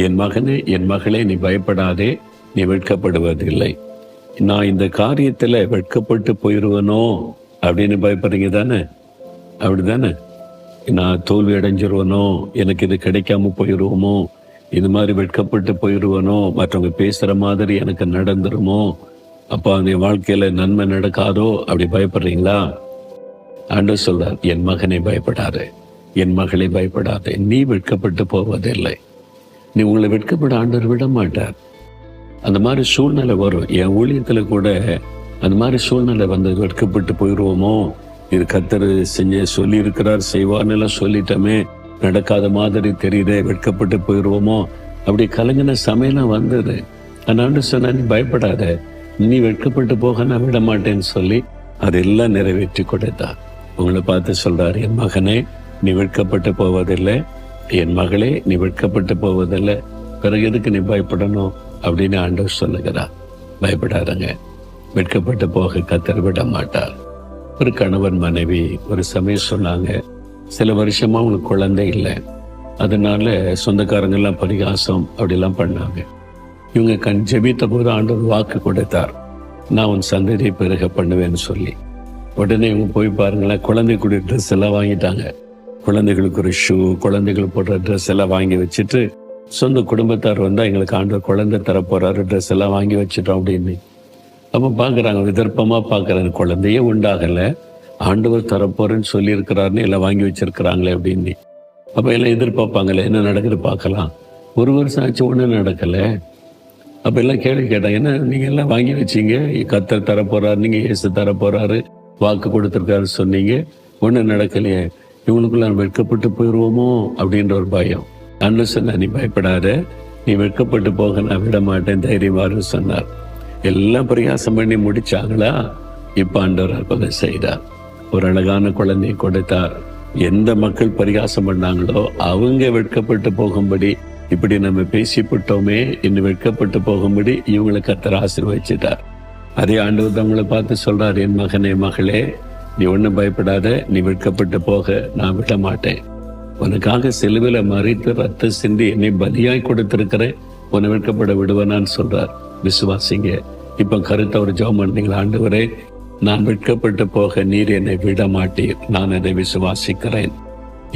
என் மகனே, என் மகளே, நீ பயப்படாதே, நீ வெட்கப்படுவதில்லை. நான் இந்த காரியத்துல வெட்கப்பட்டு போயிடுவனோ அப்படின்னு பயப்படுறீங்க தானே? அப்படிதானே? நான் தோல்வி அடைஞ்சிருவனோ, எனக்கு இது கிடைக்காம போயிடுவோமோ, இது மாதிரி வெட்கப்பட்டு போயிடுவனோ, மற்றவங்க பேசுற மாதிரி எனக்கு நடந்துருமோ, அப்போ அந்த வாழ்க்கையில நன்மை நடக்காதோ அப்படி பயப்படுறீங்களா? ஆண்டவர் சொல்றார், என் மகனை பயப்படாதே, என் மகளை பயப்படாதே, நீ வெட்கப்பட்டு போவதில்லை. நீ உங்களை வெட்கப்பட ஆண்டவர் விட மாட்டார். அந்த மாதிரி சூழ்நிலை வரும். என் ஊழியத்துல கூட அந்த மாதிரி சூழ்நிலை வந்து வெட்கப்பட்டு போயிடுவோமோ, இது கர்த்தர் செஞ்ச சொல்லி இருக்கிறார், செய்வார்னு சொல்லிட்டோமே, நடக்காத மாதிரி தெரியுதே, வெட்கப்பட்டு போயிடுவோமோ அப்படி கலங்கின சமயம் வந்தது. அதனால சொன்ன, நீ பயப்படாத, நீ வெட்கப்பட்டு போக நான் விட மாட்டேன்னு சொல்லி அதெல்லாம் நிறைவேற்றி கொடுத்தார். உங்களை பார்த்து சொல்றாரு, என் மகனே, நீ வெட்கப்பட்டு போவதில்லை, என் மகளே, நீ வெட்கப்பட்டு போவதில்லை, பிறகு எதுக்கு நீ பயப்படணும் அப்படின்னு ஆண்டவர் சொல்லுகிறார். பயப்படாதங்க, வெட்கப்பட்டு போக கர்த்தர் விட மாட்டார். ஒரு கணவன் மனைவி ஒரு சமயம் சொன்னாங்க, சில வருஷமா உங்களுக்கு குழந்தை இல்லை, அதனால சொந்தக்காரங்கெல்லாம் பரிகாசம் அப்படிலாம் பண்ணாங்க. இவங்க ஜெபித்த போது ஆண்டவர் வாக்கு கொடுத்தார், நான் உன் சந்ததியை பெருக பண்ணுவேன்னு சொல்லி. உடனே இவங்க போய் பாருங்களேன், குழந்தைக்குரிய ட்ரெஸ் எல்லாம் வாங்கிட்டாங்க. குழந்தைகளுக்கு ஒரு ஷூ, குழந்தைகள் போடுற ட்ரெஸ் எல்லாம் வாங்கி வச்சுட்டு, சொந்த குடும்பத்தார் வந்தால் எங்களுக்கு ஆண்டவர் குழந்தை தரப்போறாரு, ட்ரெஸ் எல்லாம் வாங்கி வச்சுட்டோம் அப்படின்னு. அப்போ பார்க்குறாங்க, விதர்ப்பமாக பார்க்குறாங்க, குழந்தையே உண்டாகலை, ஆண்டவர் தரப்போறேன்னு சொல்லியிருக்கிறாருன்னு எல்லாம் வாங்கி வச்சிருக்கிறாங்களே அப்படின்னு. அப்போ எல்லாம் எதிர்பார்ப்பாங்களே, என்ன நடக்குது பார்க்கலாம். ஒரு வருஷம் ஆச்சு, ஒன்றும் நடக்கலை. அப்போ எல்லாம் கேள்வி கேட்டாங்க, என்ன நீங்கள் எல்லாம் வாங்கி வச்சிங்க, கர்த்தர் தரப்போறாரு, நீங்கள் இயேசு தரப்போறாரு, வாக்கு கொடுத்துருக்காரு சொன்னீங்க, ஒன்றும் நடக்கலையே, இவங்களுக்குள்ள வெட்கப்பட்டு போயிடுவோமோ அப்படின்ற ஒரு பயம். ஆண்டவர் சொன்னார், நீ பயப்படாத, நீ வெட்கப்பட்டு போக நான் விட மாட்டேன், தைரியமாறு சொன்னார். எல்லாம் பிரயாசம் பண்ணி முடிச்சாங்களா? இப்போ ஆண்டவர் அற்புதம் செய்தார். ஒரு அழகான குழந்தையை கொடுத்தார். எந்த மக்கள் பரிகாசம் பண்ணாங்களோ அவங்க வெட்கப்பட்டு போகும்படி, இப்படி நம்ம பேசிவிட்டோமே இன்னும் வெட்கப்பட்டு போகும்படி இவங்களை கர்த்தர் ஆசீர்வதிச்சிட்டார். அதே ஆண்டவர் தான் உங்களை பார்த்து சொல்றார், என் மகனே, மகளே, நீ ஒன்றும் பயப்படாத, நீ வெட்கப்பட்டு போக நான் விட மாட்டேன். உனக்காக சிலுவையில மறித்து ரத்த சிந்தி என்னை பலியாய் கொடுத்திருக்கிறேன், உன்னை வெட்கப்பட விடுவேனான்னு சொல்றார். விசுவாசிங்க. இப்ப கருத்தை ஒரு ஜெபம் பண்ணீங்களா? ஆண்டவரே, நான் வெட்கப்பட்டு போக நீர் என்னை விட மாட்டீர், நான் அதை விசுவாசிக்கிறேன்.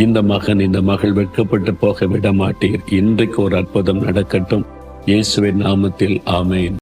இந்த மகன், இந்த மகள் வெட்கப்பட்டு போக விட மாட்டீர். இன்றைக்கு ஒரு அற்புதம் நடக்கட்டும், இயேசுவின் நாமத்தில் ஆமென்.